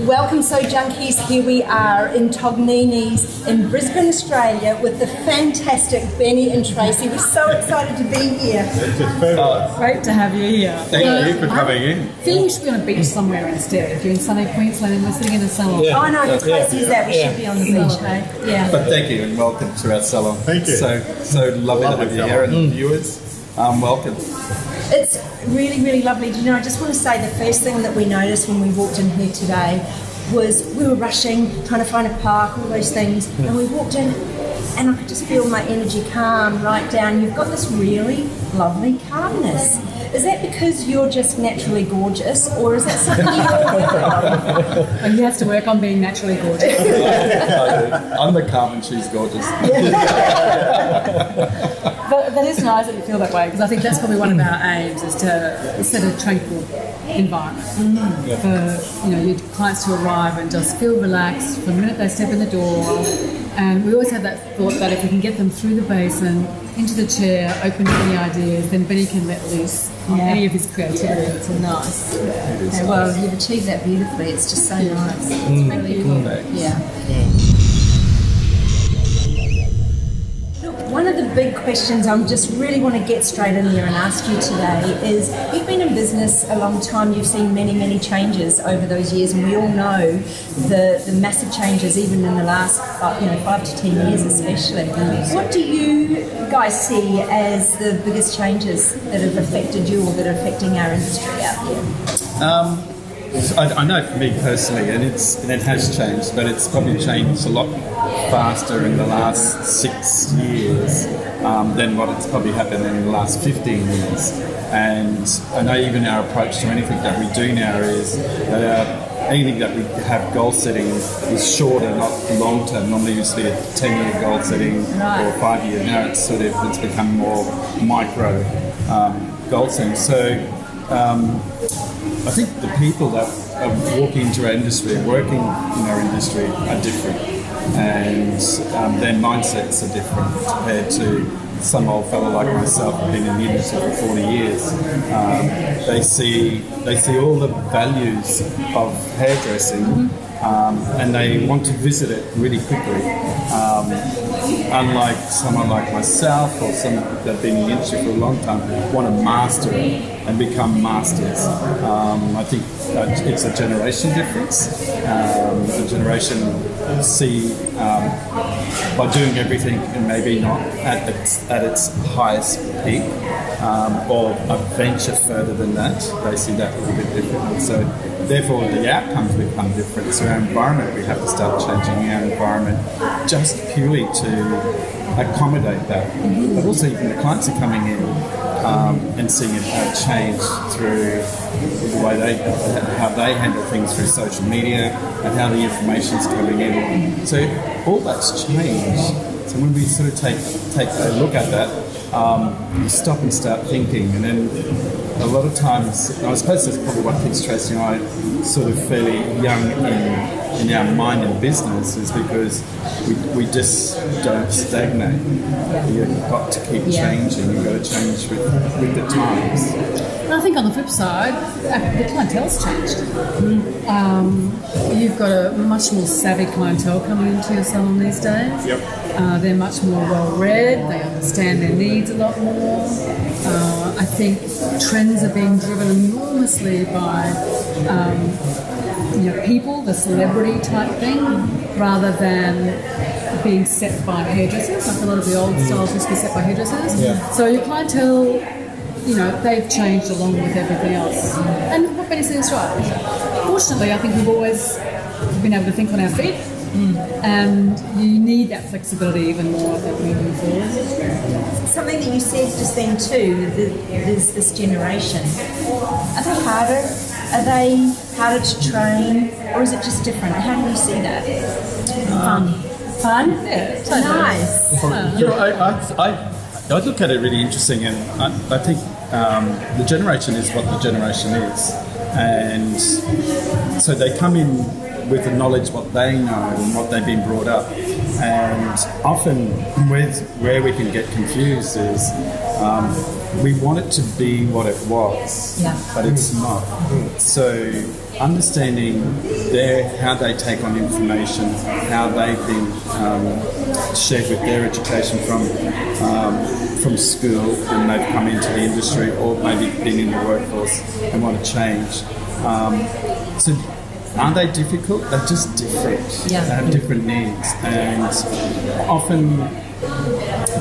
Welcome, So Junkies. Here we are in Tognini's in Brisbane, Australia, with the fantastic Benni and Tracey. We're so excited to be here. Great to have you here. Thank you for coming in. I feel you should be on a beach somewhere instead. You're in sunny Queensland and we're sitting in a salon. Yeah. I know, the Tracey is that. We should be on the beach, hey? Yeah. But thank you and welcome to our salon. Thank you. So lovely to have you here, and viewers, welcome. It's really, really lovely. Do you know, I just want to say the first thing that we noticed when we walked in here today was we were rushing, trying to find a park, all those things, and we walked in and I could just feel my energy calm right down. You've got this really lovely calmness. Is that because you're just naturally gorgeous, or is that something you're And he has to work on being naturally gorgeous. I'm the calm and she's gorgeous. But that is nice that you feel that way, because I think that's probably one of our aims, is to set a tranquil environment for your clients to arrive and just feel relaxed from the minute they step in the door. And we always have that thought that if we can get them through the basin, into the chair, open to any ideas, then Benni can let loose on any of his creativity. It's nice. Okay, well, you've achieved that beautifully. It's just so nice. It's really cool. Yeah. One of the big questions I just really want to get straight in there and ask you today is, you've been in business a long time, you've seen many, many changes over those years, and we all know the massive changes even in the last 5 to 10 years especially. What do you guys see as the biggest changes that have affected you or that are affecting our industry out here? I know for me personally, and it has changed, but it's probably changed a lot faster in the last 6 years than what it's probably happened in the last 15 years. And I know even our approach to anything that we do now is that anything that we have goal setting is shorter, not long term. Normally usually a 10-year goal setting or 5-year. Now it's become more micro goal setting. So I think the people that are walking into our industry, working in our industry, are different, and their mindsets are different compared to some old fellow like myself who've been in the industry for 40 years. They see all the values of hairdressing, and they want to visit it really quickly. Unlike someone like myself or some that have been in the industry for a long time, want to master it and become masters. I think it's a generation difference. The generation see by doing everything and maybe not at its highest peak, or a venture further than that, they see that a little bit differently. So therefore the outcomes become different. So our environment, we have to start changing our environment just purely to accommodate that. But also even the clients are coming in and seeing it change through the way how they handle things through social media and how the information's coming in. So all that's changed. So when we sort of take a look at that, you stop and start thinking, and then a lot of times, I suppose that's probably what keeps Tracey and I sort of fairly young in our mind in business, is because we just don't stagnate. You've got to keep changing. You've got to change with the times. And I think on the flip side, the clientele's changed. You've got a much more savvy clientele coming into your salon these days. Yep. They're much more well-read. They understand their needs a lot more. I think trends are being driven enormously by people, the celebrity type thing, rather than being set by hairdressers. Like a lot of the old styles used to be set by hairdressers. Yeah. So your clientele, they've changed along with everything else. And what Benni said is right. Fortunately, I think we've always been able to think on our feet. And you need that flexibility even more, I think, moving forward. Something that you said just then too, there's this generation. Are they harder? Are they harder to train? Or is it just different? How do you see that? Fun? Yeah, totally. Nice. I look at it really interesting, and I think the generation is what the generation is, and so they come in with the knowledge what they know and what they've been brought up. And often where we can get confused is we want it to be what it was, but it's not. So understanding how they take on information, how they've been shared with their education from school when they've come into the industry or maybe been in the workforce and want to change. So aren't they difficult? They're just different. They have different needs. And often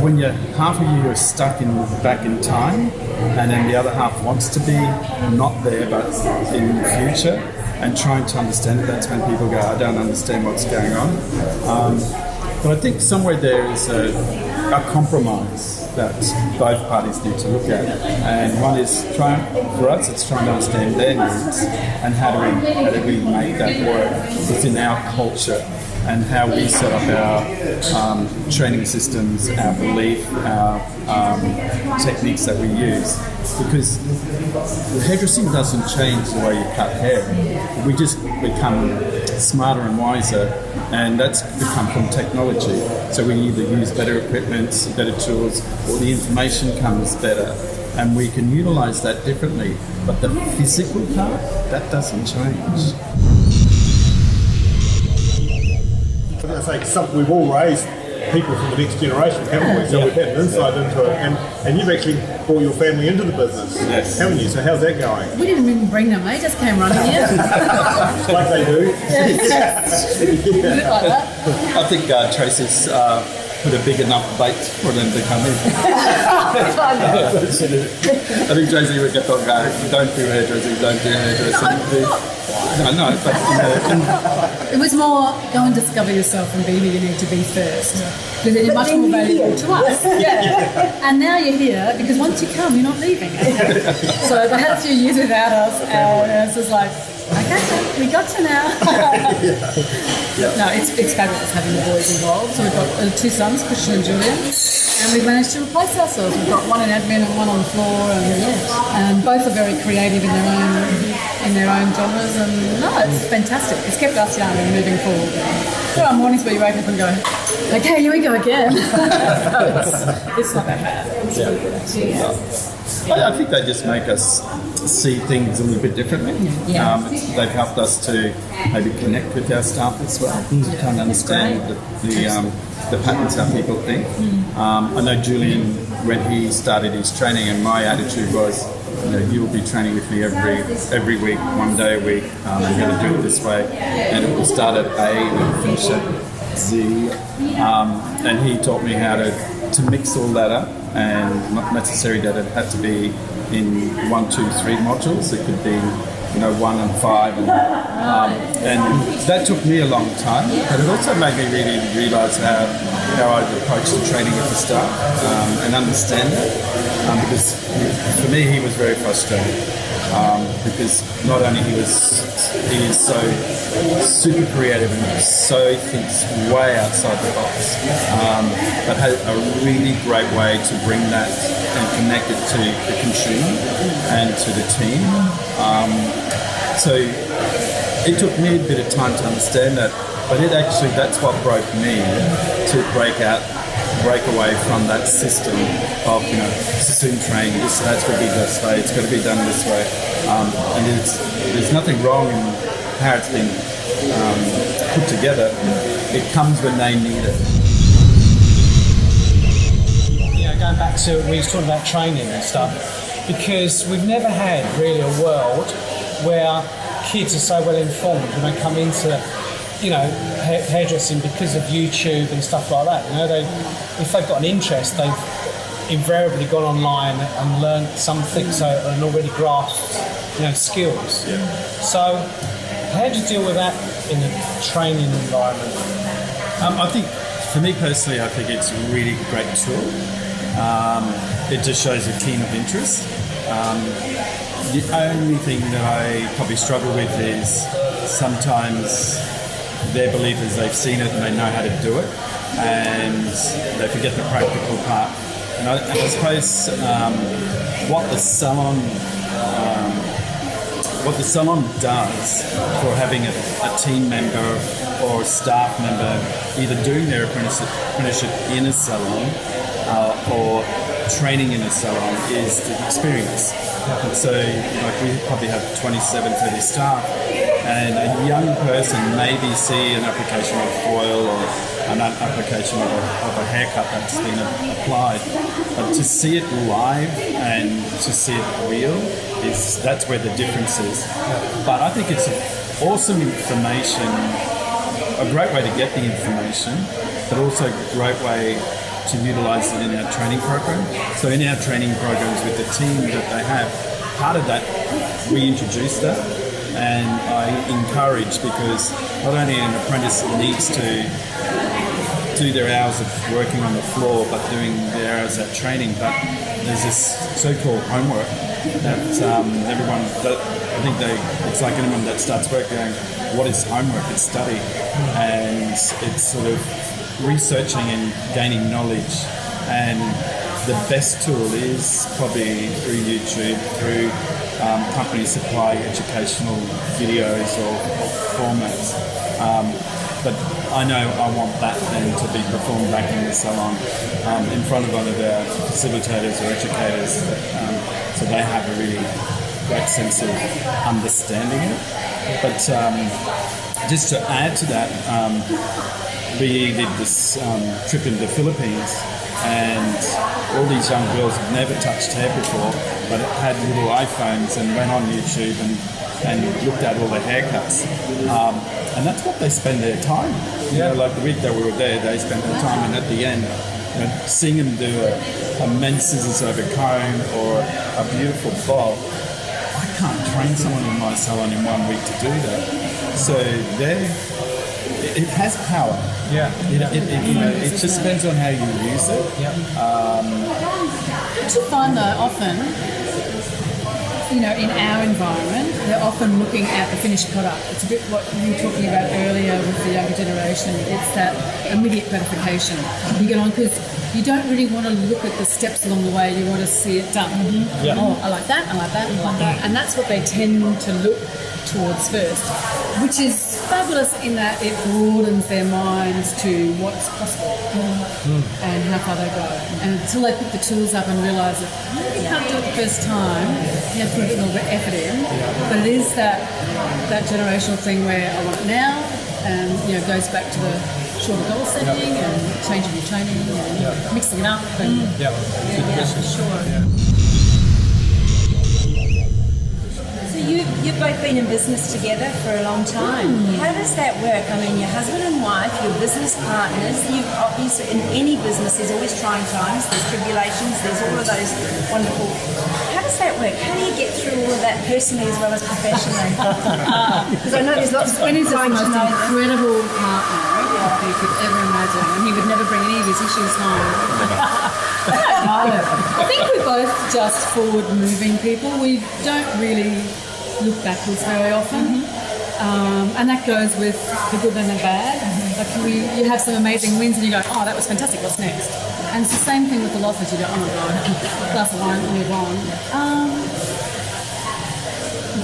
when half of you are stuck back in time and then the other half wants to be not there but in the future and trying to understand it, that's when people go, I don't understand what's going on. But I think somewhere there is a compromise that both parties need to look at, and one is for us it's trying to understand their needs and how do we make that work within our culture and how we set up our training systems, our belief, our techniques that we use. Because hairdressing doesn't change the way you cut hair. We just become smarter and wiser, and that's become from technology. So we either use better equipment, better tools, or the information comes better, and we can utilise that differently. But the physical part, that doesn't change. I was going to say, we've all raised people from the next generation, haven't we? So we've had an insight into it. And you've actually brought your family into the business, haven't you? So how's that going? We didn't even bring them, they just came running in. Like they do. I think Tracey's put a big enough bait for them to come in. I think Tracey would get on going, don't do hairdressing, don't do hairdressing. No, but it was more go and discover yourself and be who you need to be first. Because they're much more valuable to us. And now you're here because once you come, you're not leaving. So they had a few years without us, and it's just like, okay, we got you now. No, it's fabulous having the boys involved. So we've got two sons, Christian and Julian, and we've managed to replace ourselves. We've got one in admin and one on the floor, and both are very creative in their own genres. And no, it's fantastic. It's kept us young and moving forward. There are mornings where you wake up and go, okay, here we go again. It's not that bad. It's really good, actually. I think they just make us see things a little bit differently. They've helped us to maybe connect with our staff as well, to kind of understand the patterns how people think. I know Julian, when he started his training, and my attitude was, you will be training with me every week, 1 day a week. I'm going to do it this way, and it will start at A and finish at Z. And he taught me how to mix all that up, and not necessarily that it had to be in 1, 2, 3 modules. It could be 1 and 5, and that took me a long time. But it also made me really realise how I approach the training with the staff and understand that. Because for me, he was very frustrated. Because not only he is so super creative and so thinks way outside the box, but had a really great way to bring that and connect it to the consumer and to the team. So it took me a bit of time to understand that, but that's what broke me to break away from that system of system training. That's going to be this way. It's going to be done this way, and there's nothing wrong in how it's been put together. It comes when they need it. Going back to we was talking about training and stuff, because we've never had really a world where kids are so well informed when they come into hairdressing because of YouTube and stuff like that. If they've got an interest, they've invariably gone online and learned something, and already grasped skills. So how do you deal with that in a training environment? I think for me personally, I think it's a really great tool. It just shows a keen of interest. The only thing that I probably struggle with is sometimes their belief is they've seen it and they know how to do it, and they forget the practical part. And I suppose what the salon what the salon does for having a team member or a staff member either doing their apprenticeship in a salon or training in a salon is the experience. And so like we probably have 27, 30 staff, and a young person maybe see an application of oil or an application of a haircut that's been applied, but to see it live and to see it real that's where the difference is. But I think it's awesome information, a great way to get the information, but also a great way to utilise it in our training program. So in our training programs with the team that they have, part of that, we introduce that, and I encourage, because not only an apprentice needs to do their hours of working on the floor, but doing their hours at training, but there's this so-called homework that everyone, I think it's like anyone that starts work going, what is homework? It's study. And it's sort of researching and gaining knowledge, and the best tool is probably through YouTube, through company supply educational videos or formats. But I know I want that then to be performed back in the salon in front of one of our facilitators or educators, so they have a really great sense of understanding it. But just to add to that, we did this trip into the Philippines, and all these young girls had never touched hair before, but had little iPhones and went on YouTube and looked at all the haircuts. And that's what they spend their time. You know, like the week that we were there, they spent their time, and at the end, seeing them do a men's scissors over comb or a beautiful bob, I can't train someone in my salon in 1 week to do that. So it has power. Yeah. It just depends on how you use it. Don't you find though often, in our environment, they're often looking at the finished product. It's a bit what you were talking about earlier with the younger generation. It's that immediate gratification. You get on because you don't really want to look at the steps along the way. You want to see it done. Yeah. Oh, I like that, I like that, I like that. And that's what they tend to look towards first, which is fabulous in that it broadens their minds to what's possible and how far they go. And until they pick the tools up and realise that you can't do it the first time, you have to put a little bit of effort in. But it is that generational thing where I want it now, and it goes back to the shorter goal setting and changing your training and mixing it up. And, sure. So you've both been in business together for a long time. How does that work? I mean, your husband and wife, your business partners, you obviously, in any business, there's always trying times, there's tribulations, there's all of those wonderful... How does that work? How do you get through all of that personally as well as professionally? Because I know there's lots of Benny's the most incredible partner you could ever imagine, and he would never bring any of his issues home. I think we're both just forward-moving people. We don't really look backwards very often, and that goes with the good and the bad. Like you have some amazing wins, and you go, "Oh, that was fantastic. What's next?" And it's the same thing with the losses. You go, "Oh my god, glass of wine, move on."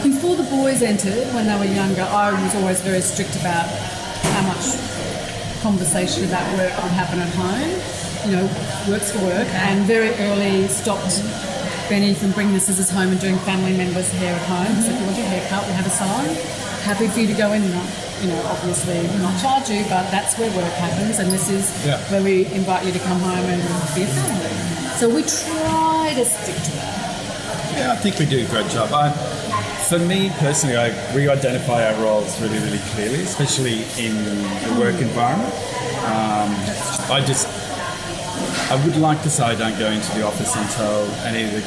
Before the boys entered, when they were younger, I was always very strict about how much conversation about work would happen at home. Work's for work, and very early stopped Benny from bringing the scissors home and doing family members' hair at home. So if you want your haircut, we have a salon. Happy for you to go in, obviously not charge you, but that's where work happens, and this is where we invite you to come home and be a family. So we try to stick to that. Yeah, I think we do a great job. For me personally, we identify our roles really, really clearly, especially in the work environment. I would like to say I don't go into the office until any of the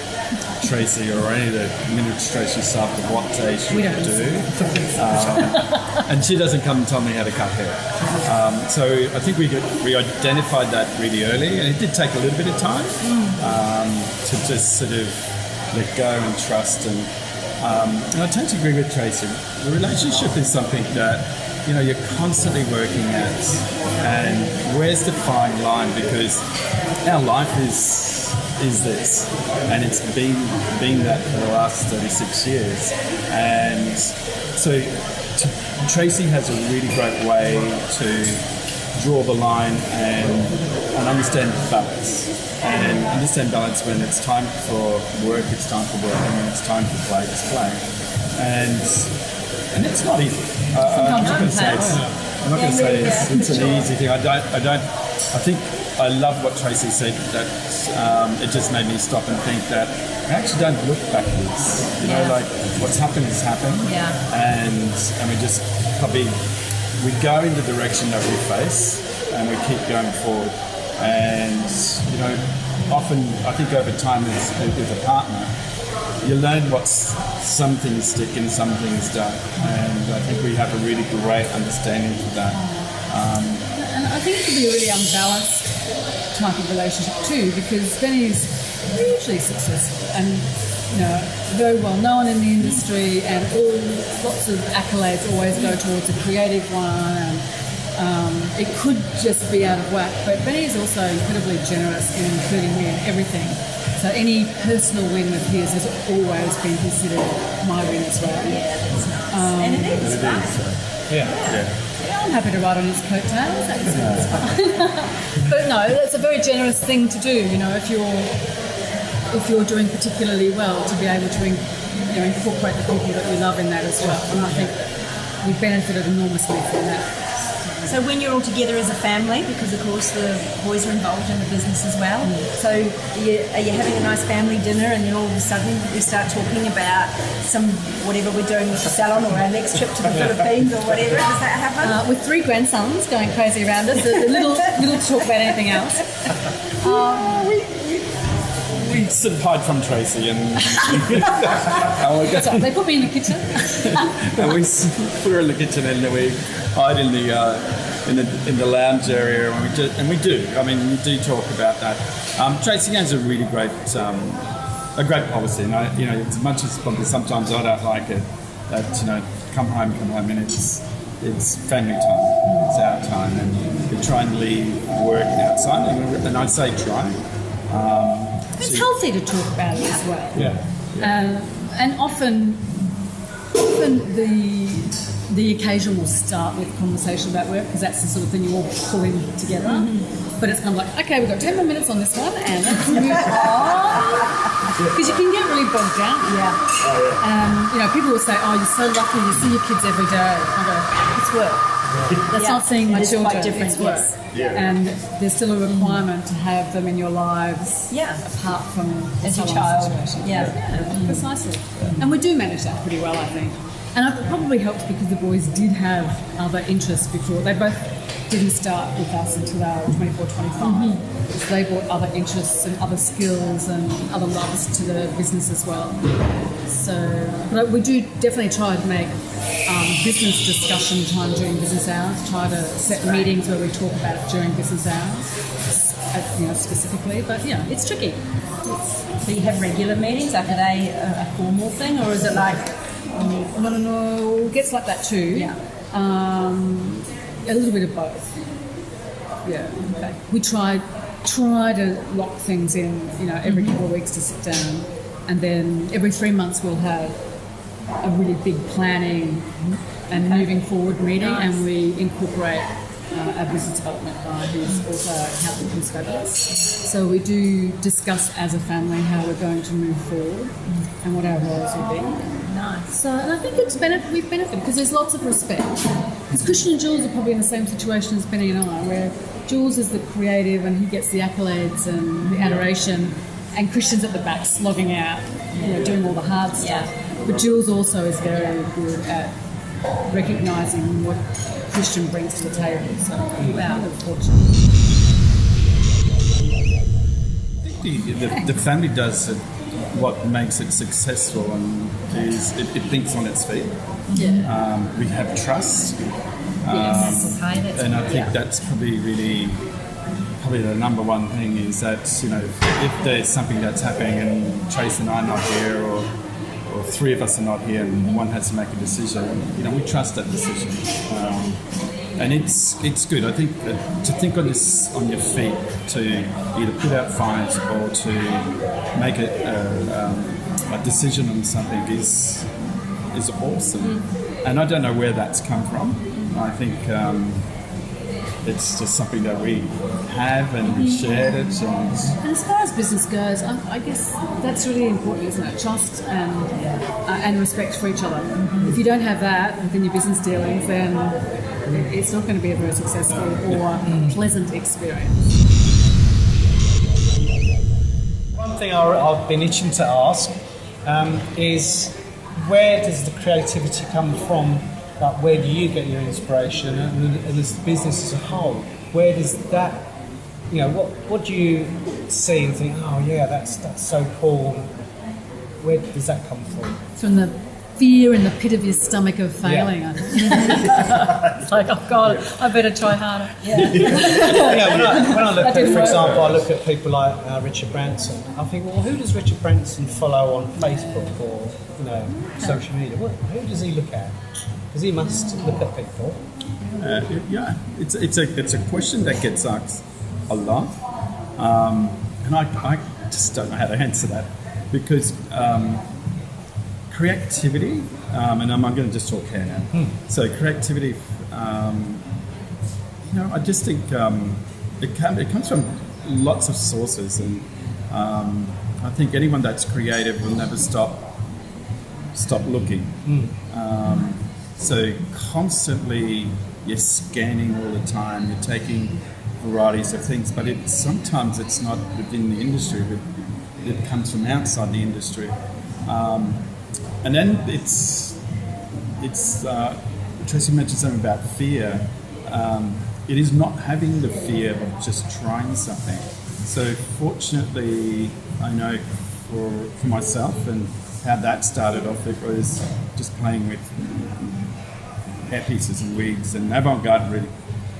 Tracey or any of the administration staff of what they should do. And she doesn't come and tell me how to cut hair. So I think we identified that really early, and it did take a little bit of time to just sort of let go and trust. And I tend to agree with Tracey. The relationship is something that you're constantly working at, and where's the fine line? Because our life is is this, and it's been that for the last 36 years. And so Tracey has a really great way to draw the line and understand balance. And understand balance when it's time for work, it's time for work, and when it's time to play, it's play. And it's not easy. I'm not going to say it's an easy thing. I think I love what Tracey said, that it just made me stop and think that we actually don't look backwards. You know, like what's happened has happened. Yeah. And we just probably, we go in the direction that we face and we keep going forward. And, you know, often I think over time with a partner, you learn some things stick and some things don't. And I think we have a really great understanding of that. And I think it could be a really unbalanced type of relationship too, because Benny's hugely successful and, you know, very well known in the industry, and lots of accolades always go towards a creative one, and it could just be out of whack. But Benny is also incredibly generous in including me in everything. So any personal win of his has always been considered my win as well. Yeah, that's nice. And it is, right? Yeah. Yeah, I'm happy to ride on his coattails. That's fine. But no, that's a very generous thing to do. You know, if you're doing particularly well, to be able to incorporate the people that you love in that as well. And I think we've benefited enormously from that. So when you're all together as a family, because of course the boys are involved in the business as well, so are you having a nice family dinner, and then all of a sudden we start talking about whatever we're doing with the salon or our next trip to the Philippines or whatever? Does that happen? With 3 grandsons going crazy around us, a little to talk about anything else. We sort of hide from Tracey and That's right, they put me in the kitchen. and we put her in the kitchen, and then we hide in the lounge area, and we do. I mean, we do talk about that. Tracey has a really great policy, and as much as probably sometimes I don't like it, that come home, and it's family time, it's our time, and we try and leave work outside, and I say try. It's healthy to talk about it as well. Yeah. And often the occasion will start with conversation about work, because that's the sort of thing you all pull in together. Mm-hmm. But it's kind of like, okay, we've got 10 more minutes on this one, and let's move on. Because you can get really bogged down. Yeah. People will say, oh, you're so lucky, you see your kids every day. I go, it's work. That's not seeing my children. Quite different, it's work. yes. Yeah. And there's still a requirement to have them in your lives apart from as your salon child. situation. Yeah. Precisely. And we do manage that pretty well, I think. And it probably helps because the boys did have other interests before. They both didn't start with us until they were 24, 25. So they brought other interests and other skills and other loves to the business as well. But we do definitely try to make business discussion time during business hours, try to set meetings where we talk about it during business hours, specifically. But, it's tricky. So you have regular meetings? Like, are they a formal thing, or is it like... No, it gets like that too. Yeah. A little bit of both. Yeah. Okay. We try to lock things in, every couple of weeks to sit down, and then every 3 months we'll have a really big planning and moving forward meeting, and we incorporate our business development guy, who's also an accountant who's fabulous. So we do discuss as a family how we're going to move forward and what our roles will be. Nice. So, and I think we've benefited because there's lots of respect. Because Christian and Jules are probably in the same situation as Benny and I, where Jules is the creative and he gets the accolades and the adoration, and Christian's at the back slogging out, doing all the hard stuff. But Jules also is very good at recognising what Christian brings to the table. So we're kind of fortunate. The family does what makes it successful, and is it thinks on its feet. Yeah. We have trust. Yes. And I think that's probably the number one thing, is that if there's something that's happening and Trace and I are not here, or 3 of us are not here, and one has to make a decision, we trust that decision. And it's good. I think to think on your feet, to either put out fires or to make a decision on something is awesome. And I don't know where that's come from. I think it's just something that we have and we shared it. And as far as business goes, I guess that's really important, isn't it? Trust and respect for each other. If you don't have that within your business dealings, then it's not going to be a very successful or pleasant experience. One thing I've been itching to ask is, where does the creativity come from? Like, where do you get your inspiration, and as the business as a whole, where does that, what do you see and think, oh yeah, that's so cool? Where does that come from? From the fear in the pit of your stomach of failing. I think. It's like, oh God, I better try harder. When I look at, for example, I look at people like Richard Branson. I think, well, who does Richard Branson follow on Facebook or social media? Who does he look at? Because he must look at people. It's a question that gets asked a lot, and I just don't know how to answer that, because creativity, and I'm going to just talk here now. So creativity, I just think it comes from lots of sources, and I think anyone that's creative will never stop looking. So constantly you're scanning all the time, you're taking varieties of things, but sometimes it's not within the industry, but it comes from outside the industry. And then it's Tracey mentioned something about fear. It is not having the fear of just trying something. So fortunately, I know for myself and how that started off, it was just playing with hair pieces and wigs, and avant-garde really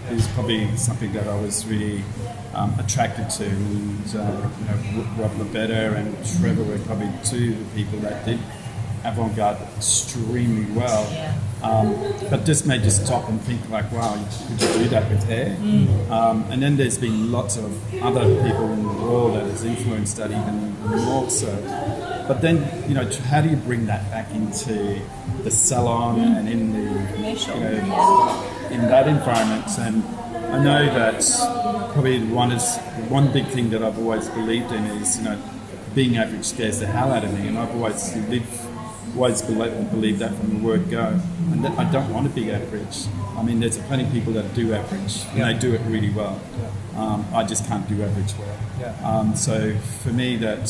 is probably something that I was really attracted to. And Rob Labetta and Trevor were probably two of the people that did avant-garde extremely well. But just made you stop and think like, wow, could you do that with hair? And then there's been lots of other people in the world that has influenced that even more so. But then, how do you bring that back into the salon and in the in that environment? And I know that probably one big thing that I've always believed in is, being average scares the hell out of me, and I've always believed that from the word go. And that I don't want to be average. I mean, there's plenty of people that do average, and they do it really well. I just can't do average well. So for me, that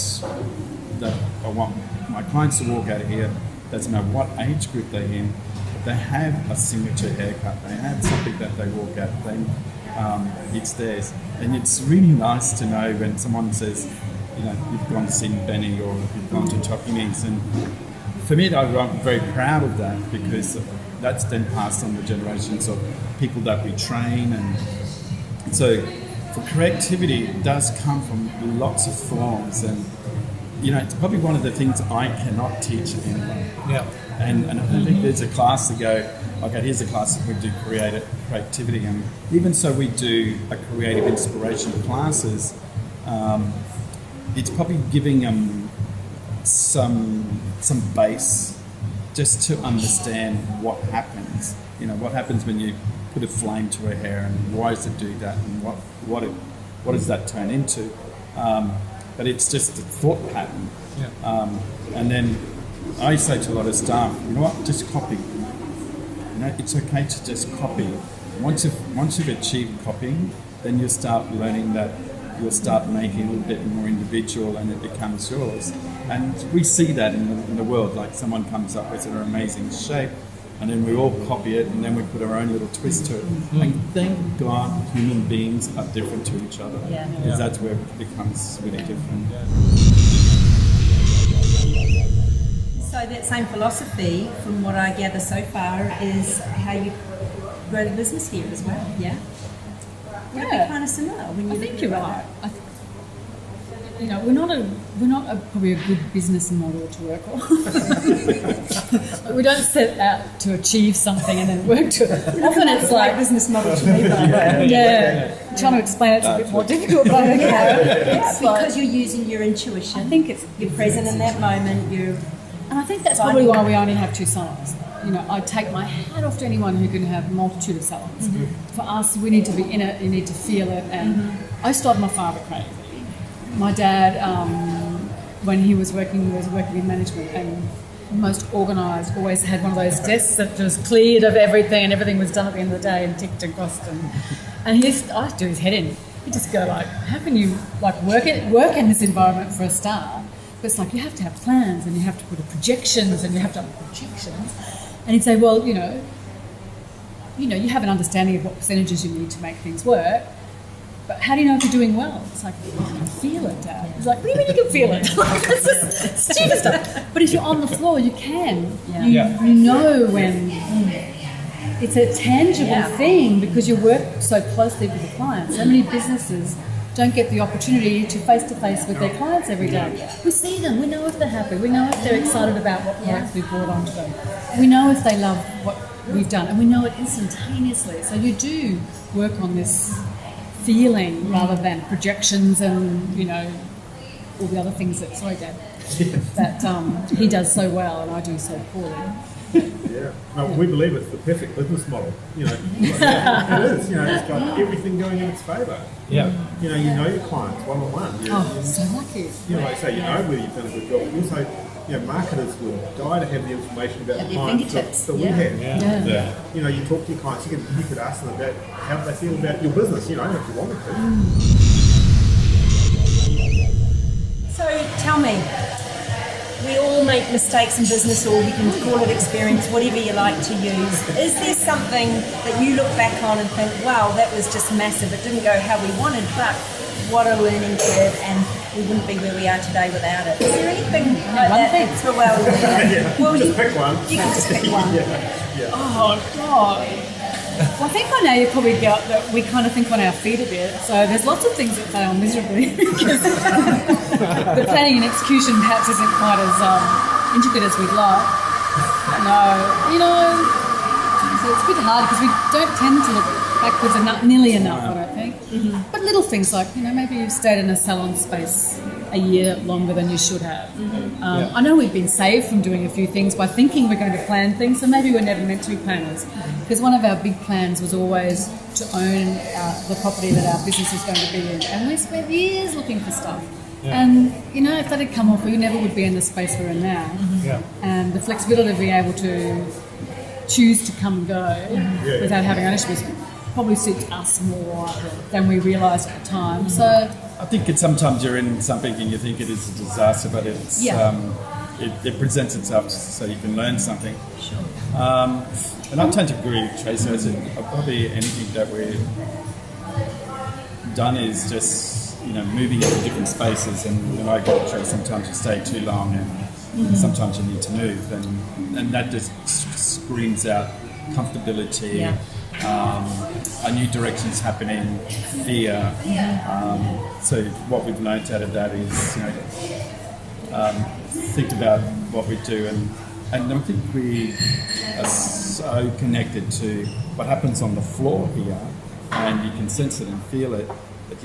I want my clients to walk out of here, doesn't matter what age group they're in, but they have a signature haircut, they have something that they walk out, it's theirs. And it's really nice to know when someone says, you've gone to see Benni or you've gone to Tognini's, and for me, I'm very proud of that, because that's then passed on the generations of people that we train. And so for creativity, it does come from lots of forms, and it's probably one of the things I cannot teach anyone. And I don't think there's a class to go, okay, here's a class that we do creativity, and even so we do a creative inspiration classes, it's probably giving them some base just to understand what happens. What happens when you put a flame to her hair, and why does it do that, and what does that turn into? But it's just a thought pattern. And then I say to a lot of staff, just copy. It's okay to just copy. Once you've achieved copying, then you'll start learning that you'll start making a little bit more individual, and it becomes yours. And we see that in the world, like someone comes up with an amazing shape, and then we all copy it, and then we put our own little twist to it. And thank God human beings are different to each other, because that's where it becomes really different. So that same philosophy, from what I gather so far, is how you grow the business here as well. Would it be kind of similar when you? I think you're right. we're not probably a good business model to work on. We don't set out to achieve something and then work to it. Often it's like business model to me, by the way. Trying to explain it's a bit more difficult, but okay. It's because you're using your intuition. I think you're present in that moment. And I think that's probably why we only have 2 salons. I take my hat off to anyone who can have a multitude of salons. For us, we need to be in it, you need to feel it. And I started my father crazy. My dad, when he was working in management and most organised, always had one of those desks that was cleared of everything and everything was done at the end of the day and ticked and crossed. And I do his head in. He'd just go like, how can you work in this environment for a start? But it's like you have to have plans and you have to put projections and you have to have projections. And he'd say, well, you you have an understanding of what percentages you need to make things work, but how do you know if you're doing well? It's like, you can feel it, Dad. He's like, what do you mean you can feel it? It's just stupid stuff. But if you're on the floor, you can. You know when it's a tangible thing because you work so closely with the clients. So many businesses don't get the opportunity to face-to-face with their clients every day. We see them, we know if they're happy, we know if they're excited about what products we've brought onto them. We know if they love what we've done, and we know it instantaneously. So you do work on this feeling rather than projections and, all the other things that, sorry Dad, that he does so well and I do so poorly. Yeah. No, we believe it's the perfect business model. It is. It's got everything going in its favour. Yeah. You know your clients one-on-one. So lucky. Like I say, whether you've done a good job. Also, marketers will die to have the information about the clients that we have. Yeah. You talk to your clients, you could ask them about how they feel about your business, if you wanted to. So tell me, we all make mistakes in business, or you can call it experience, whatever you like to use. Is there something that you look back on and think, wow, that was just massive, it didn't go how we wanted, but what a learning curve, and we wouldn't be where we are today without it? Is there anything like that that's for well? Well, just pick one. You can just pick one. Oh, God. Well, I think by now you probably get that we kind of think on our feet a bit. So there's lots of things that fail miserably because the planning and execution perhaps isn't quite as intricate as we'd like. No, so it's a bit hard because we don't tend to look backwards nearly enough, I don't think. But little things like, maybe you've stayed in a salon space a year longer than you should have. I know we've been saved from doing a few things by thinking we're going to plan things, so maybe we're never meant to be planners. Because one of our big plans was always to own the property that our business is going to be in. And we spent years looking for stuff. And, if that had come off, we never would be in the space we're in now. And the flexibility of being able to choose to come and go without having ownership probably suits us more than we realised at the time. So I think sometimes you're in something and you think it is a disaster, but it's it presents itself so you can learn something. Sure. And I tend to agree with Tracey. I said probably anything that we've done is just moving into different spaces. And when I go to Tracey, sometimes you stay too long, and sometimes you need to move, and that just screams out comfortability. A new direction's happening, fear. So what we've learnt out of that is, think about what we do, and I think we are so connected to what happens on the floor here, and you can sense it and feel it, that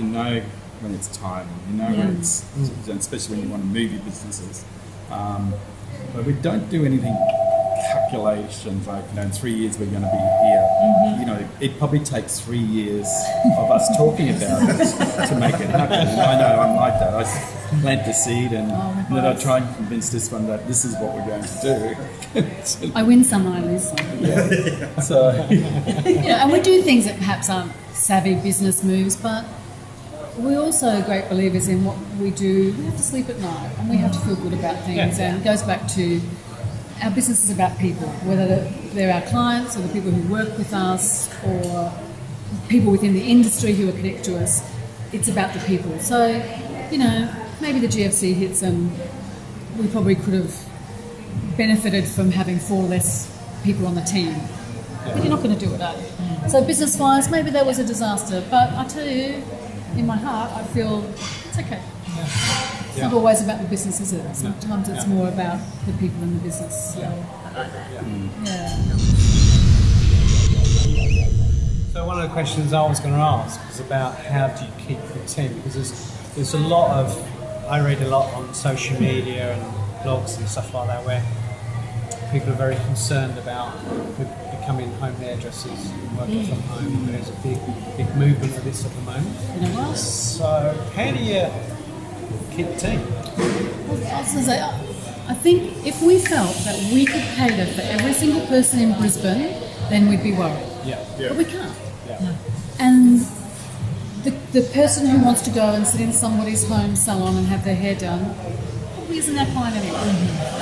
when it's time, when it's, especially when you want to move your businesses. But we don't do anything calculations like in 3 years we're going to be here. It probably takes 3 years of us talking about it to make it happen. And I know I'm like that. I plant the seed and then I try and convince this one that this is what we're going to do. I win some, I lose some. So and we do things that perhaps aren't savvy business moves, but we're also great believers in what we do. We have to sleep at night and we have to feel good about things. And it goes back to our business is about people, whether they're our clients or the people who work with us or people within the industry who are connected to us. It's about the people. So, maybe the GFC hits and we probably could have benefited from having 4 less people on the team. But you're not going to do it, are you? So business-wise, maybe that was a disaster. But I tell you, in my heart, I feel It's okay. It's not always about the business, is it? Sometimes it's more about the people in the business. So, So one of the questions I was going to ask was about how do you keep the team? Because there's a lot of, I read a lot on social media and blogs and stuff like that where people are very concerned about becoming home hairdressers and working from home. There's a big movement of this at the moment. So how do you keep the team? Well, I was going to say, I think if we felt that we could cater for every single person in Brisbane, then we'd be worried. But we can't. And the person who wants to go and sit in somebody's home salon and have their hair done probably isn't that client anyway.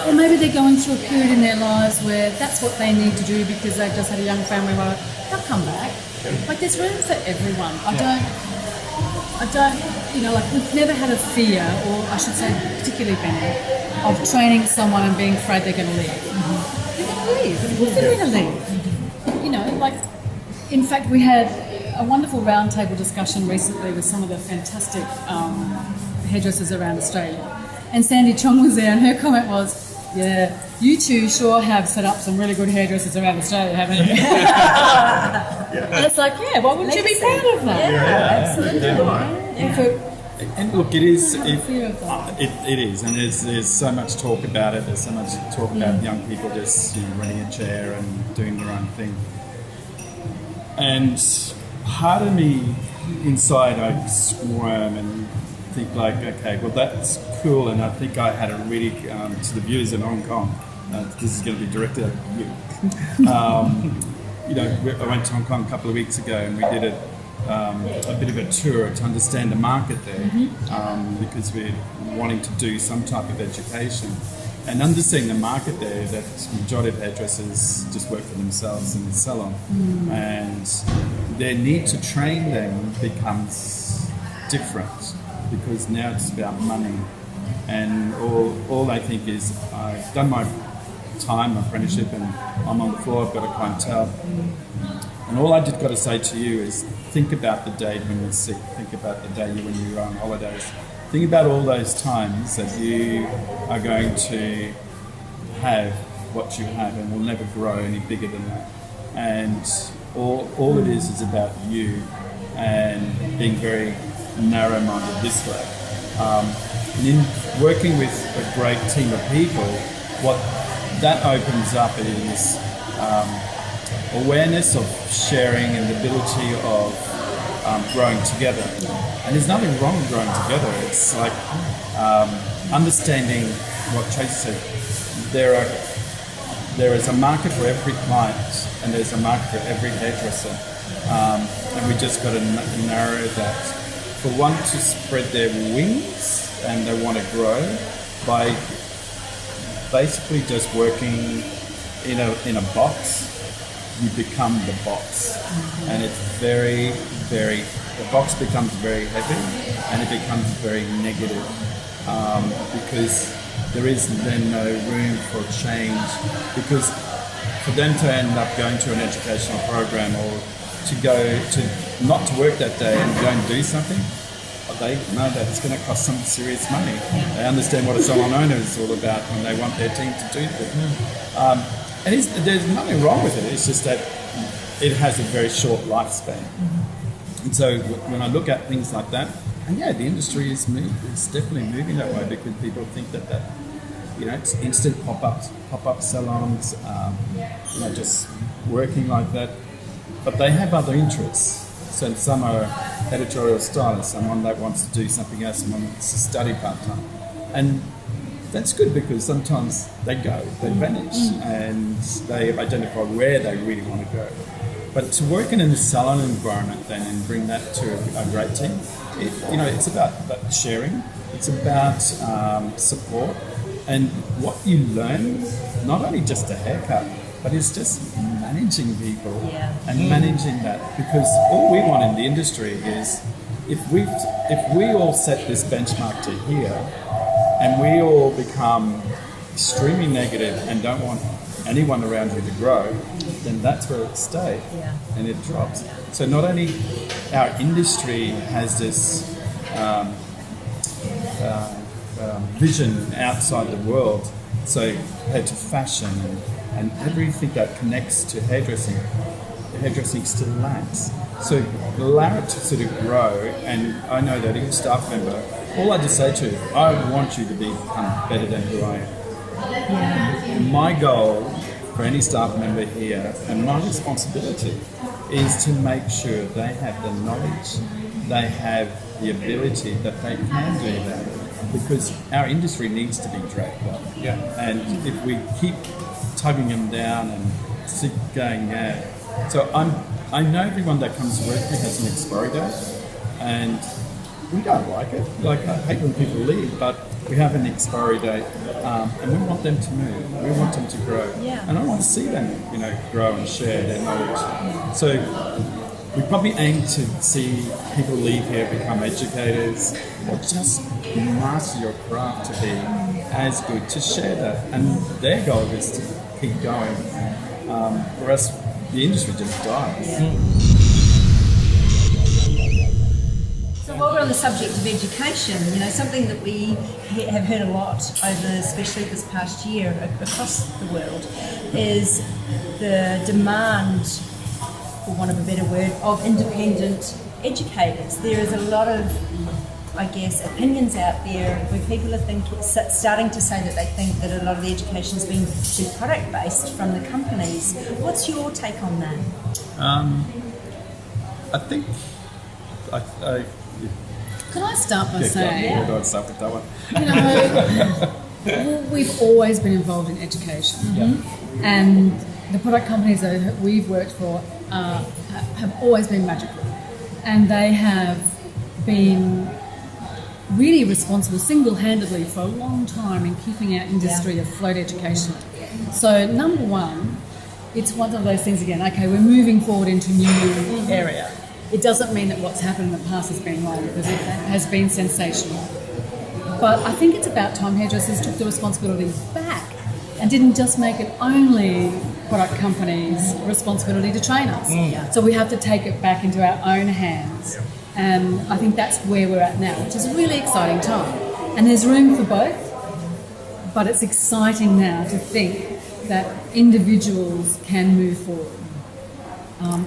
Or maybe they're going through a period in their lives where that's what they need to do because they've just had a young family. They'll come back. Like there's room for everyone. I don't, you know, like we've never had a fear, or I should say particularly Benni, of training someone and being afraid they're going to leave. They're going to leave. They're going to leave. You know, like, in fact, we had a wonderful roundtable discussion recently with some of the fantastic hairdressers around Australia. And Sandy Chong was there, and her comment was, yeah, you two sure have set up some really good hairdressers around Australia, haven't you? And it's like, yeah, why wouldn't you be proud of that? Absolutely. And look, it is, it is, and there's so much talk about it. There's so much talk about young people just running a chair and doing their own thing. And part of me inside, I squirm and think like, okay, well that's cool. And I think I had a really, to the viewers in Hong Kong, this is going to be directed at you. You know, I went to Hong Kong a couple of weeks ago and we did a bit of a tour to understand the market there, because we're wanting to do some type of education. And understanding the market there, that the majority of hairdressers just work for themselves in the salon. And their need to train them becomes different because now it's about money. And all they think is, I've done my time, my apprenticeship, and I'm on the floor, I've got a clientele. And all I just got to say to you is think about the day when you're sick, think about the day when you're on holidays. Think about all those times that you are going to have what you have and will never grow any bigger than that. And all it is about you and being very narrow-minded this way. And in working with a great team of people, what that opens up is awareness of sharing and the ability of growing together. And there's nothing wrong with growing together. It's like understanding what Tracey said. There is a market for every client and there's a market for every hairdresser. And we just got to narrow that. For one to spread their wings and they want to grow by basically just working in a box, you become the box. And it's very, very, the box becomes very heavy and it becomes very negative because there is then no room for change, because for them to end up going to an educational program or to go to not to work that day and go and do something, they know that it's going to cost some serious money. They understand what a salon owner is all about and they want their team to do that. And there's nothing wrong with it, it's just that it has a very short lifespan. And so when I look at things like that, and yeah, the industry is it's definitely moving that way because people think that it's instant pop-up salons, just working like that. But they have other interests. So some are editorial stylists, someone that wants to do something else, someone wants to study part-time. And that's good because sometimes they vanish and they identify where they really want to go. But to work in a salon environment then and bring that to a great team, it's about sharing, it's about support, and what you learn, not only just a haircut, but it's just managing people and managing that, because all we want in the industry is if we all set this benchmark to here and we all become extremely negative and don't want anyone around you to grow, then that's where it stays and it drops. So not only our industry has this vision outside the world. So compared to fashion and everything that connects to hairdressing still lacks. So allow it to sort of grow, and I know that each staff member, all I just say to you, I want you to become better than who I am. My goal for any staff member here, and my responsibility, is to make sure they have the knowledge, they have the ability that they can do that, because our industry needs to be dragged up. And if we keep tugging them down and keep going, so I know everyone that comes to work here has an expiry date, and we don't like it. Like, I hate when people leave, but we have an expiry date, and we want them to move. We want them to grow, and I want to see them, grow and share their knowledge. So we probably aim to see people leave here, become educators, or just master your craft to be as good, to share that, and their goal is to keep going. For us, the industry just dies. So while we're on the subject of education, something that we have heard a lot over, especially this past year across the world, is the demand, for want of a better word, of independent educators. There is a lot of, opinions out there where people are starting to say that they think that a lot of the education is being too product-based from the companies. What's your take on that? I think Can I start by saying, where do I start with that one? we've always been involved in education, and the product companies that we've worked for have always been magical, and they have been really responsible single-handedly for a long time in keeping our industry afloat education. So number one, it's one of those things again, okay, we're moving forward into a new area. It doesn't mean that what's happened in the past has been wrong, because it has been sensational. But I think it's about time hairdressers took the responsibility back and didn't just make it only product companies' responsibility to train us. So we have to take it back into our own hands. And I think that's where we're at now, which is a really exciting time. And there's room for both, but it's exciting now to think that individuals can move forward.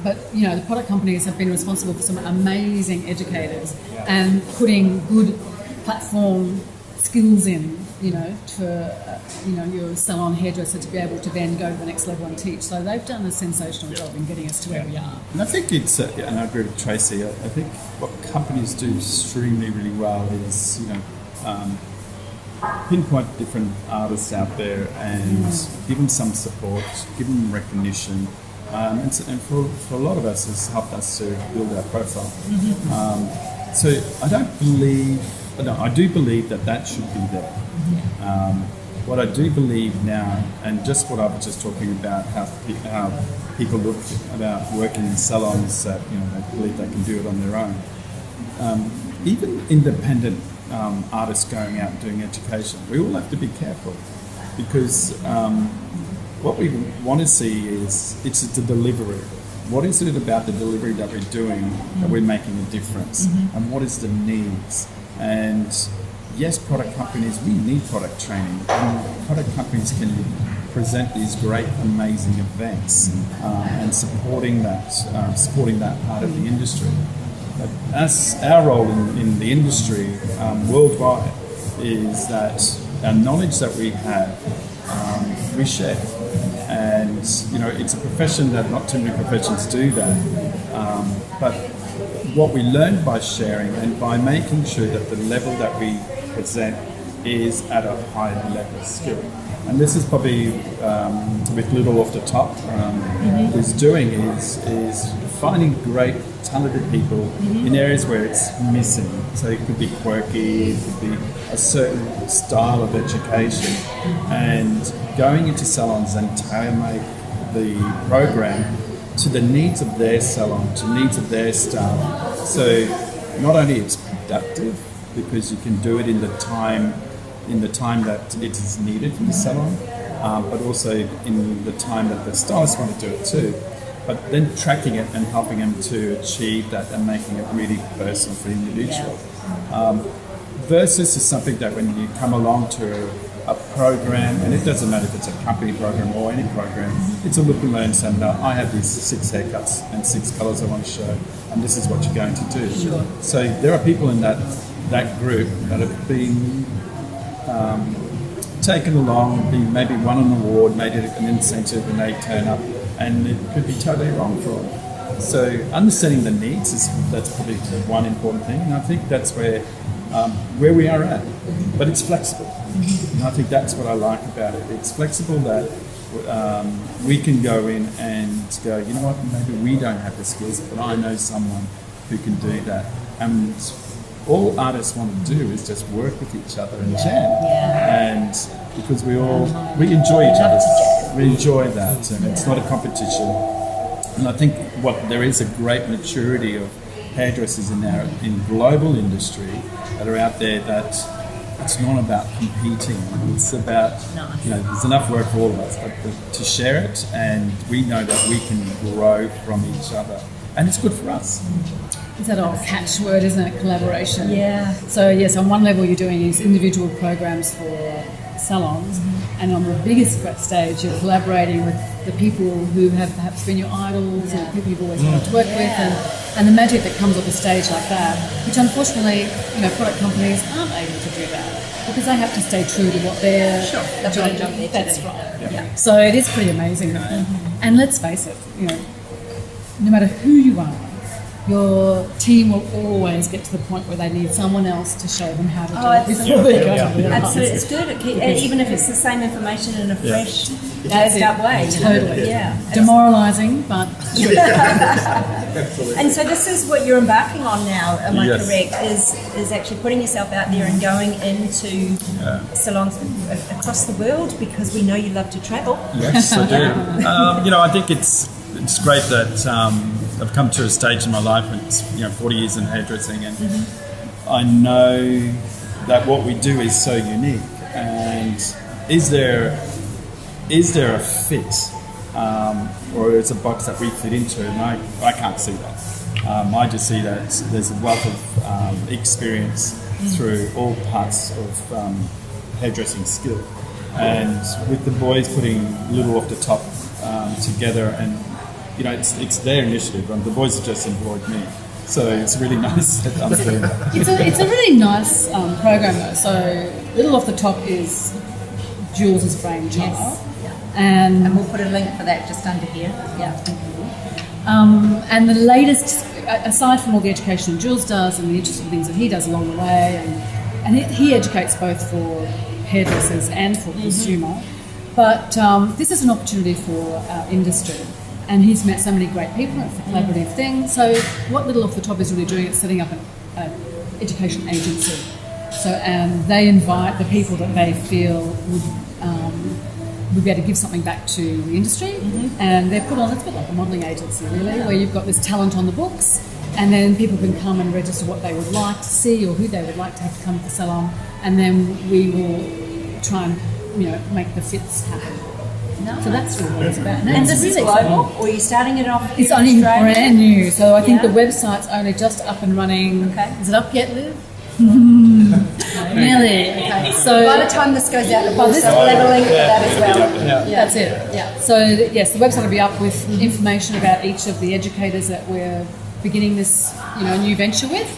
But the product companies have been responsible for some amazing educators and putting good platform skills in, for your salon hairdresser to be able to then go to the next level and teach. So they've done a sensational job in getting us to where we are. And I think it's, and I agree with Tracey, I think what companies do extremely really well is, pinpoint different artists out there and give them some support, give them recognition. And for a lot of us, it's helped us to build our profile. So I do believe that should be there. What I do believe now, and just what I was just talking about, how people look about working in salons that they believe they can do it on their own. Even independent artists going out and doing education, we all have to be careful, because what we want to see is it's the delivery. What is it about the delivery that we're doing that we're making a difference, and what is the needs? And yes, product companies, we need product training, and product companies can present these great, amazing events and supporting that part of the industry. But our role in the industry worldwide is that our knowledge that we have, we share. And it's a profession that not too many professions do that. But what we learn by sharing and by making sure that the level that we present is at a high level of skill. And this is probably a bit little off the top. Is doing is finding great, talented people in areas where it's missing. So it could be quirky, it could be a certain style of education, and going into salons and tailor-make the program to the needs of their salon, to the needs of their staff. So not only it's productive, because you can do it in the time that it is needed for the salon, but also in the time that the stylists want to do it too. But then tracking it and helping them to achieve that and making it really personal for the individual. versus is something that when you come along to a program, and it doesn't matter if it's a company program or any program, it's a look and learn seminar. I have these 6 haircuts and 6 colours I want to show, and this is what you're going to do. Sure. So there are people in that group that have been taken along, been maybe won an award, made it an incentive, and they turn up, and it could be totally wrong for them. So understanding the needs that's probably one important thing, and I think that's where we are at. But it's flexible, and I think that's what I like about it. It's flexible that we can go in and go, you know what, maybe we don't have the skills, but I know someone who can do that. And all artists want to do is just work with each other and jam. And because we enjoy each other, we enjoy that, and it's not a competition. And I think there is a great maturity of hairdressers in global industry that are out there that it's not about competing. It's about, there's enough work for all of us, but to share it, and we know that we can grow from each other. And it's good for us. It's that old catchword, isn't it? Collaboration. Yeah. So yes, on one level you're doing these individual programs for salons, and on the biggest stage you're collaborating with the people who have perhaps been your idols and people you've always wanted to work with, and the magic that comes off a stage like that, which unfortunately, product companies aren't able to do that because they have to stay true to what their job. That's right. Yeah. So it is pretty amazing though. And let's face it, no matter who you are, your team will always get to the point where they need someone else to show them how to do it before they go to the Absolutely, it's good. Even if it's the same information in a fresh, phased up way. Totally. Yeah. Demoralising, but And so this is what you're embarking on now, am I Yes. correct? Is actually putting yourself out there and going into salons across the world, because we know you love to travel. Yes, I do. I think it's great that I've come to a stage in my life, and it's 40 years in hairdressing, and I know that what we do is so unique. And is there a fit, or is a box that we fit into? And I can't see that. I just see that there's a wealth of experience through all parts of hairdressing skill, and with the boys putting Little Off the Top together, and it's their initiative, and the boys have just employed me, so it's really nice that I'm doing that. it's a really nice program though. So Little Off the Top is Jules' brainchild. Yes. And And we'll put a link for that just under here. Yeah. And the latest, aside from all the education Jules does and the interesting things that he does along the way, and he educates both for hairdressers and for consumer, but this is an opportunity for our industry. And he's met so many great people. It's a collaborative thing. So what Little Off the Top is really doing is setting up an education agency. So they invite the people that they feel would be able to give something back to the industry, and they're put on, it's a bit like a modelling agency really, where you've got this talent on the books, and then people can come and register what they would like to see or who they would like to have to come to the salon, and then we will try and make the fits happen. So that's really what it's about. And this is global, or are you starting it off here It's in only Australia? brand new, so I think Yeah. the website's only just up and running. Okay. Is it up yet, Liv? Nearly. Okay. So By the time this goes out, we'll have a link for that as well. that's it. Yeah. So yes, the website will be up with information about each of the educators that we're beginning this new venture with.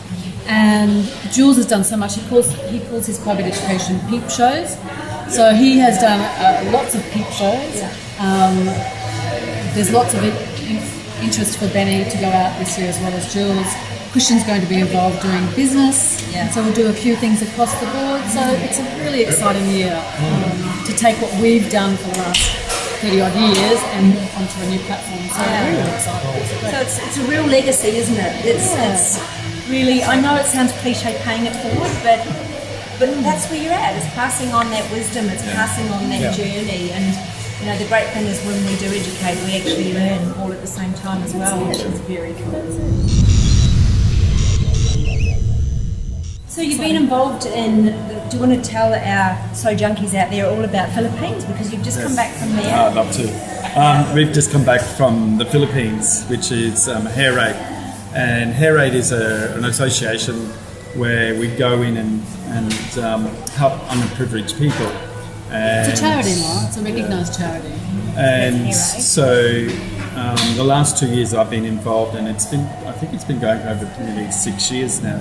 And Jules has done so much. He calls his private education peep shows. So he has done lots of peep shows. There's lots of interest for Benny to go out this year as well as Jules. Christian's going to be involved doing business, so we'll do a few things across the board. So it's a really exciting year to take what we've done for the last 30 odd years and onto a new platform. So we're really excited. So it's a real legacy, isn't it? It's really, I know it sounds cliche paying it forward, but that's where you're at. It's passing on that wisdom, it's passing on that journey, and the great thing is when we do educate, we actually learn all at the same time as well, which is very cool. So you've been involved in, do you want to tell our So Junkies out there all about Philippines, because you've just come back from there? I'd love to. We've just come back from the Philippines, which is Hair Aid. And Hair Aid is an association where we go in and help underprivileged people. And, It's a charity, Mark. It's a recognised charity. And so the last 2 years I've been involved, and I think it's been going over nearly 6 years now.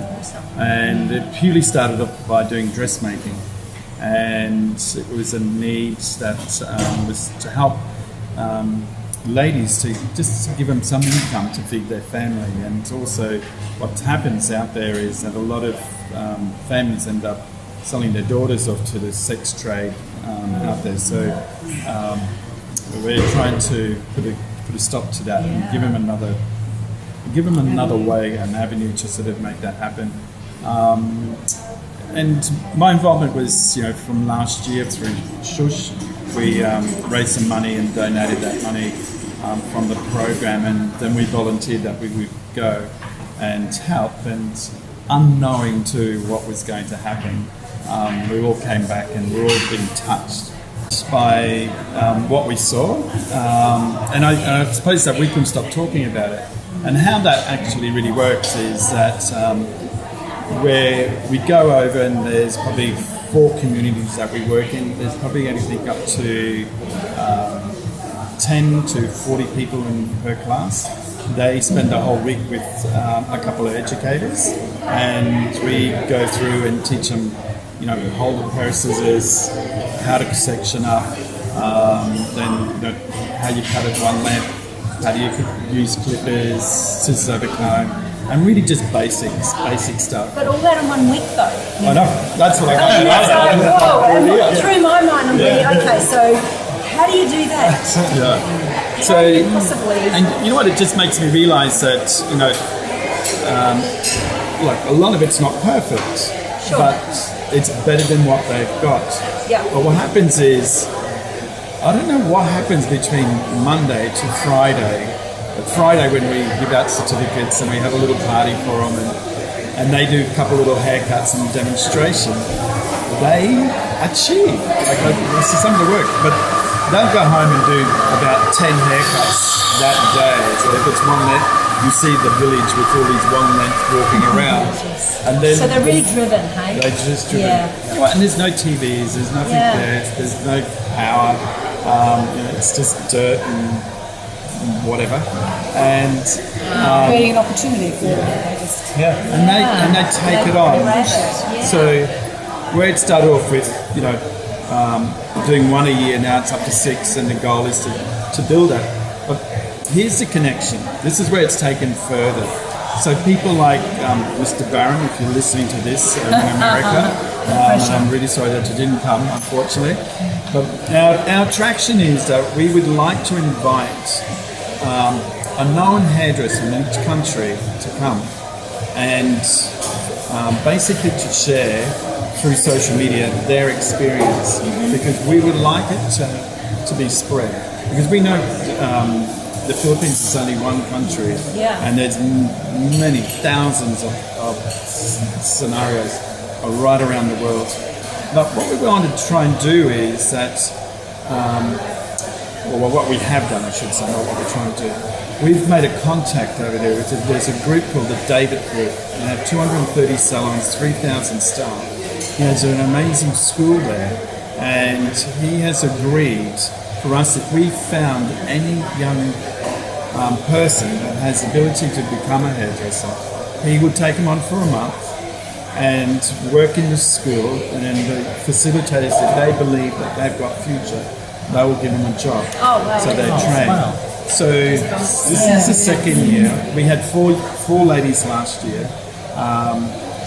And it purely started off by doing dressmaking, and it was a need that was to help ladies to just give them some income to feed their family. And also what happens out there is that a lot of families end up selling their daughters off to the sex trade out there. So we're trying to put a stop to that and give them another way, an avenue to sort of make that happen. And my involvement was, from last year through Shush, we raised some money and donated that money from the program, and then we volunteered that we would go and help, and unknowing to what was going to happen, we all came back and we were all being touched by what we saw, and I suppose that we couldn't stop talking about it. And how that actually really works is that where we go over, and there's probably 4 communities that we work in. There's probably anything up to 10 to 40 people in per class. They spend the whole week with a couple of educators, and we go through and teach them, hold a pair of scissors, how to section up, then how you cut it one length, how do you use clippers, scissors over comb, and really just basic stuff. But all that in 1 week, though. I know, that's what I And through my mind, I'm really, okay, so how do you do that? Yeah. How do you possibly... And you know what, it just makes me realise that, a lot of it's not perfect, Sure. but it's better than what they've got. Yeah. But what happens is, I don't know what happens between Monday to Friday. But Friday, when we give out certificates and we have a little party for them, and they do a couple little haircuts and demonstration, they achieve. This is some of the work, but they'll go home and do about 10 haircuts that day. So if it's one length, you see the village with all these one lengths walking around. And then So they're really driven, hey? They're just driven. Yeah. And there's no TVs, there's nothing there, there's no power. It's just dirt and whatever. And Creating an opportunity for them. and they take it on. So where it started off with, doing 1 a year, now it's up to 6, and the goal is to build it. But here's the connection. This is where it's taken further. So people like Mr. Barron, if you're listening to this in America, I'm really sorry that you didn't come, unfortunately. But our attraction is that we would like to invite a known hairdresser in each country to come and basically to share through social media their experience, because we would like it to be spread, because we know the Philippines is only one country, and there's many thousands of scenarios right around the world. But what we want to try and do is that, what we have done, I should say, not what we're trying to do. We've made a contact over there. There's a group called the David Group. They have 230 salons, 3,000 staff. He has an amazing school there, and he has agreed for us, if we found any young person that has the ability to become a hairdresser, he would take them on for a month and work in the school, and then the facilitators, if they believe that they've got future, they will give them a job. Oh, wow. So they train. Wow. So this is the second year. We had four ladies last year,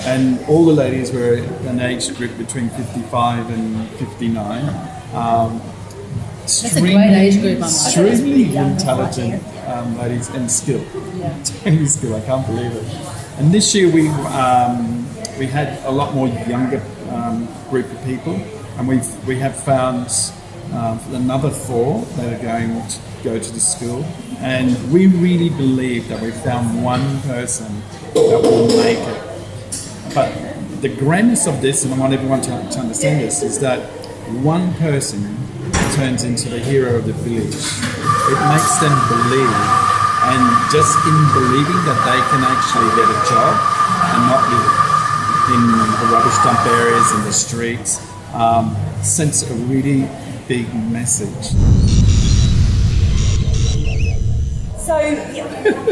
and all the ladies were an age group between 55 and 59. That's a great age group, I might say. Extremely intelligent ladies, and skill. Totally skill, I can't believe it. And this year we had a lot more younger group of people, and we have found another 4 that are going to go to the school, and we really believe that we found one person that will make it. But the grandness of this, and I want everyone to understand this, is that one person turns into the hero of the village. It makes them believe, and just in believing that they can actually get a job and not be in the rubbish dump areas, in the streets, sends a really big message. So,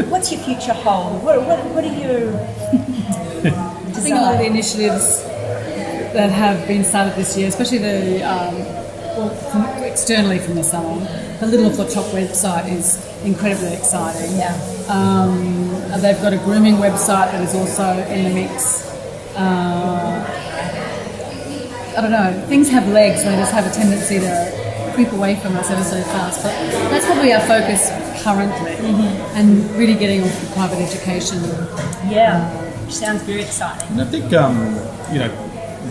what's your future hold? What are you? I think a lot of the initiatives that have been started this year, especially externally from the salon, the Little Off the Top website is incredibly exciting. Yeah. They've got a grooming website that is also in the mix. I don't know, things have legs and they just have a tendency to creep away from us ever so fast. But that's probably our focus currently, and really getting off the private education. Yeah, sounds very exciting. And I think,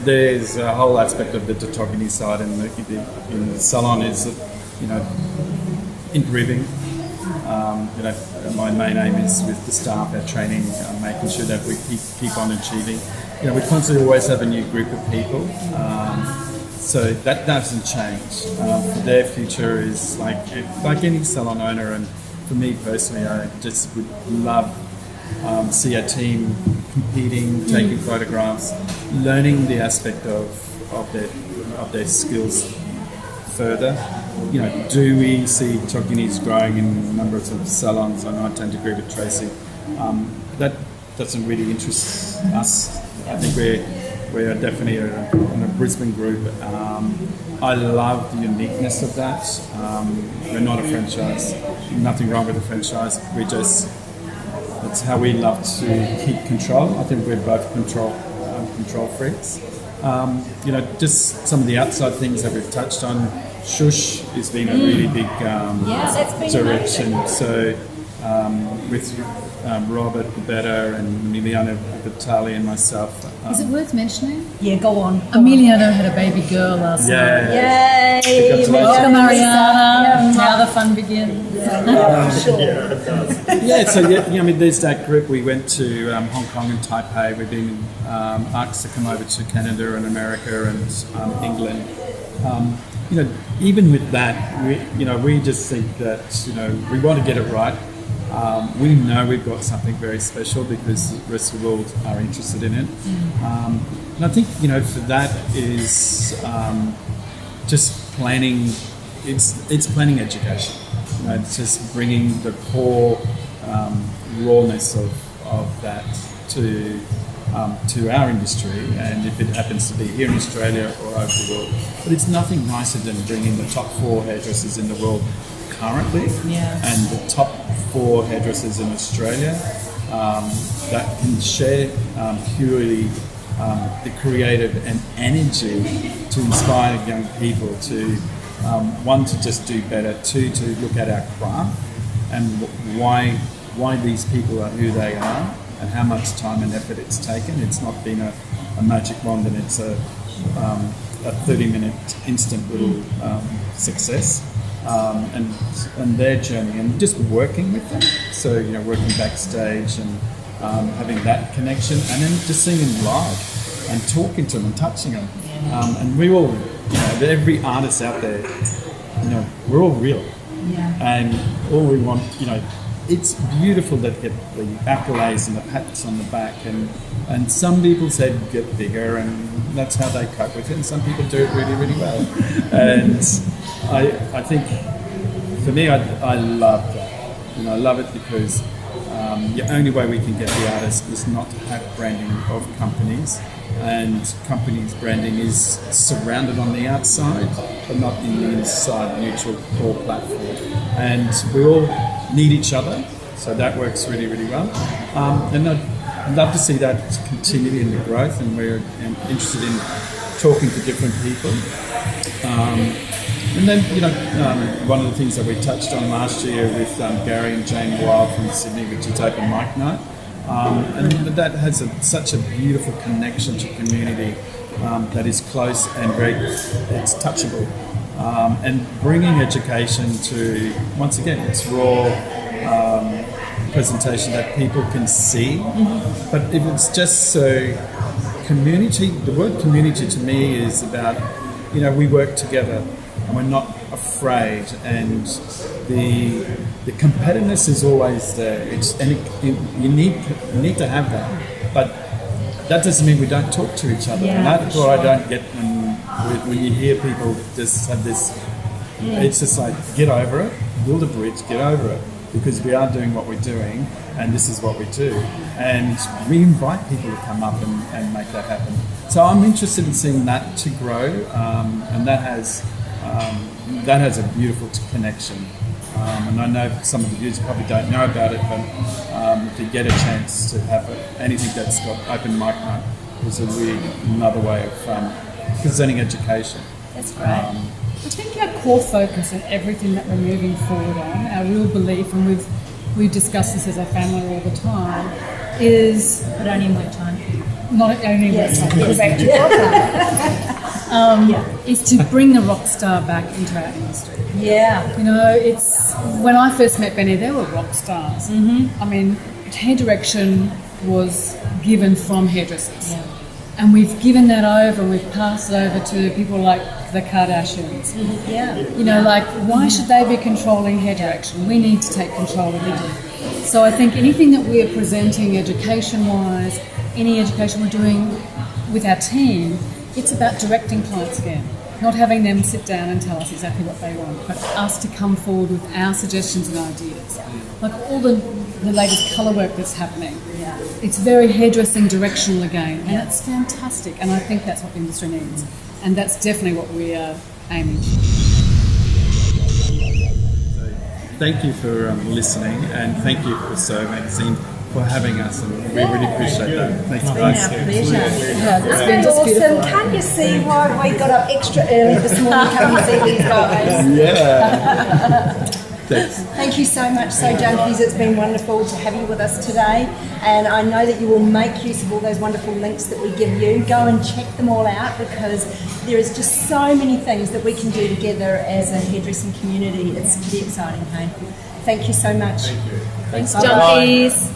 there's a whole aspect of the Tognini side in the salon is, improving. My main aim is with the staff, our training, making sure that we keep on achieving. We constantly always have a new group of people, so that doesn't change. Their future is like any salon owner, and for me personally, I just would love see our team competing, taking photographs, learning the aspect of their skills further. Do we see Tognini's growing in a number of salons? I tend to agree with Tracey. That doesn't really interest us. I think we are definitely in a Brisbane group. I love the uniqueness of that. We're not a franchise. Nothing wrong with a franchise. That's how we love to keep control. I think we're both control freaks. Just some of the outside things that we've touched on. Shush has been a really big that's been direction. amazing. So with Robert Babetta and Emiliano Vitali and myself. Is it worth mentioning? Yeah, go on. Emiliano had a baby girl last night. Yay! Welcome, Mariana. Now the fun begins. There's that group. We went to Hong Kong and Taipei. We've been asked to come over to Canada and America and England. Even with that, we just think that we want to get it right. We know we've got something very special because the rest of the world are interested in it. And I think for that is just planning. It's planning education. It's just bringing the core rawness of that to our industry, and if it happens to be here in Australia or over the world. But it's nothing nicer than bringing the top 4 hairdressers in the world currently, and the top 4 hairdressers in Australia that can share purely the creative and energy to inspire young people to, one, to just do better, 2, to look at our craft and why these people are who they are, and how much time and effort it's taken. It's not been a magic wand, and it's a 30-minute instant little success. And their journey, and just working with them. So working backstage and having that connection, and then just seeing them live and talking to them and touching them. And we all, every artist out there, we're all real. And all we want, it's beautiful that get the accolades and the pats on the back, and some people say get bigger, and that's how they cope with it, and some people do it really, really well. And I think for me, I love that. I love it because the only way we can get the artist is not to have branding of companies, and companies' branding is surrounded on the outside, but not in the inside, neutral core platform. And we all need each other, so that works really, really well. And I'd love to see that continue in the growth, and we're interested in talking to different people. And then, one of the things that we touched on last year with Gary and Jane Wild from Sydney, which is Open Mic Night, and that has such a beautiful connection to community that is close and it's touchable. And bringing education to, once again, it's raw presentation that people can see. But if it's just so community, the word community to me is about, we work together and we're not afraid, and the competitiveness is always there. You need to have that, but that doesn't mean we don't talk to each other. Yeah, And that's for what I sure. don't get when you hear people just have this. It's just like, get over it, build a bridge, get over it, because we are doing what we're doing, and this is what we do, and we invite people to come up and make that happen. So I'm interested in seeing that to grow, and that has a beautiful connection. And I know some of the viewers probably don't know about it, but if you get a chance to have anything that's got open mic night, is a really another way of presenting education. That's great. I think our core focus and everything that we're moving forward on, our real belief, and we've discussed this as a family all the time, is But only in work time. not only Yes. yes. back to is to bring the rock star back into our industry. Yeah. You know, it's when I first met Benny, they were rock stars. I mean, hair direction was given from hairdressers. Yeah. And we've given that over, and we've passed it over to people like the Kardashians. Yeah. You know, like, why should they be controlling hair direction? We need to take control of it. So I think anything that we are presenting education-wise, any education we're doing with our team, it's about directing clients again. Not having them sit down and tell us exactly what they want, but us to come forward with our suggestions and ideas. Like all the latest colour work that's happening. Yeah. It's very hairdressing directional again, and it's fantastic. And I think that's what the industry needs, and that's definitely what we are aiming for. Thank you for listening, and thank you for Sew Magazine for having us, and we really appreciate that. Thanks, Our guys. pleasure. Yeah, it's been just Awesome. beautiful. Can't you see why we got up extra early this morning to come and see these guys? Yeah. Thanks. Thank you so much, So Junkies. It's been wonderful to have you with us today, and I know that you will make use of all those wonderful links that we give you. Go and check them all out, because there is just so many things that we can do together as a hairdressing community. It's pretty exciting, hey? Thank you so much. Thanks. Junkies.